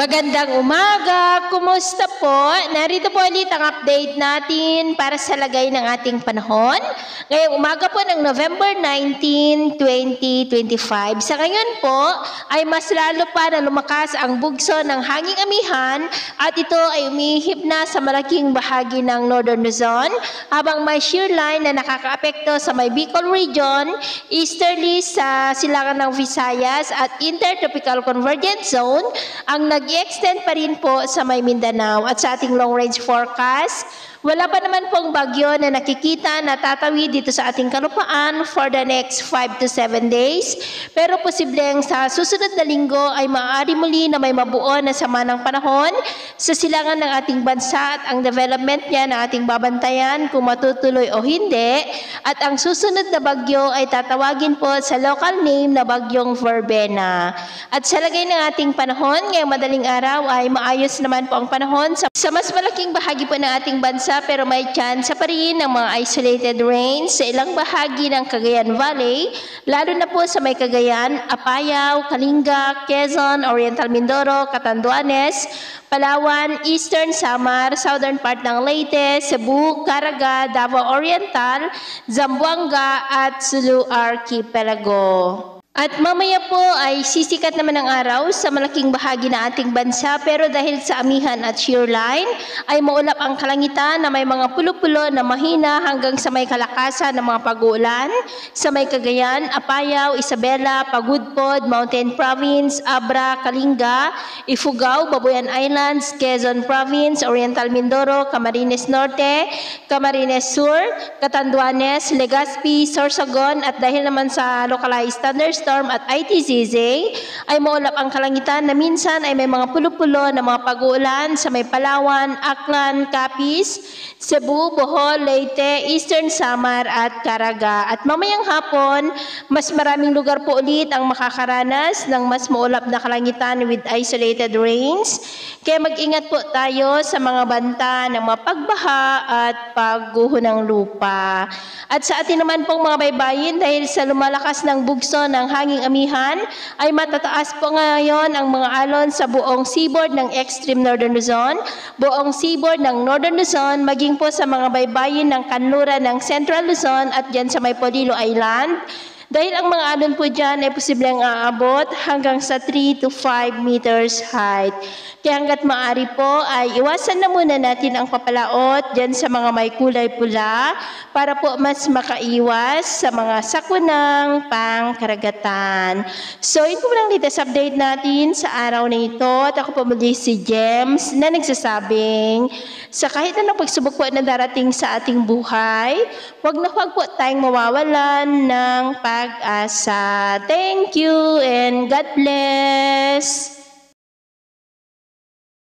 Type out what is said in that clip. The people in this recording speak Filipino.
Magandang umaga! Kumusta po? Narito po ulit ang update natin para sa lagay ng ating panahon. Ngayong umaga po ng November 19, 2025. Sa ngayon po ay mas lalo pa na lumakas ang bugso ng hanging amihan at ito ay umihip na sa malaking bahagi ng Northern Luzon habang may shear line na nakakaapekto sa may Bicol region, easterly sa silangan ng Visayas at Intertropical Convergence Zone ang nag-extend pa rin po sa may Mindanao. At sa ating long-range forecast, wala pa naman pong bagyo na nakikita na tatawid dito sa ating kalupaan for the next 5 to 7 days. Pero posibleng sa susunod na linggo ay maaari muli na may mabuo na sama ng panahon sa silangan ng ating bansa at ang development niya na ating babantayan kung matutuloy o hindi. At ang susunod na bagyo ay tatawagin po sa local name na bagyong Verbena. At sa lagay ng ating panahon, ngayong madaling araw ay maayos naman po ang panahon sa mas malaking bahagi po ng ating bansa, pero may chance pa rin ng mga isolated rains sa ilang bahagi ng Cagayan Valley, lalo na po sa may Cagayan, Apayao, Kalinga, Quezon, Oriental Mindoro, Catanduanes, Palawan, Eastern Samar, Southern part ng Leyte, Cebu, Caraga, Davao Oriental, Zamboanga at Sulu Archipelago. At mamaya po ay sisikat naman ang araw sa malaking bahagi ng ating bansa, pero dahil sa amihan at shear line ay maulap ang kalangitan na may mga pulo-pulo na mahina hanggang sa may kalakasan ng mga pag-uulan sa may Cagayan, Apayao, Isabela, Pagudpod, Mountain Province, Abra, Kalinga, Ifugao, Babuyan Islands, Quezon Province, Oriental Mindoro, Camarines Norte, Camarines Sur, Catanduanes, Legazpi, Sorsogon, at dahil naman sa localized thunderstorm at ITZZ ay maulap ang kalangitan na minsan ay may mga pulo-pulo na mga pag-uulan sa may Palawan, Aklan, Capiz, Cebu, Bohol, Leyte, Eastern Samar at Caraga. At mamayang hapon, mas maraming lugar po ulit ang makakaranas ng mas maulap na kalangitan with isolated rains. Kaya mag-ingat po tayo sa mga banta ng mga pagbaha at pagguho ng lupa. At sa atin naman pong mga baybayin, dahil sa lumalakas ng bugso ng hanging amihan, ay matataas po ngayon ang mga alon sa buong seaboard ng extreme Northern Luzon, buong seaboard ng Northern Luzon, maging po sa mga baybayin ng kanluran ng Central Luzon at dyan sa may Polillo Island. Dahil ang mga alon po dyan ay posibleng aabot hanggang sa 3 to 5 meters height. Kaya hanggat maaari po ay iwasan na muna natin ang papalaot dyan sa mga may kulay pula para po mas makaiwas sa mga sakunang pangkaragatan. So ito po lang latest update natin sa araw na ito. At ako po muli si James na nagsasabing sa kahit anong pagsubok po na darating sa ating buhay, huwag na huwag po tayong mawawalan ng pag-asa. Thank you and God bless!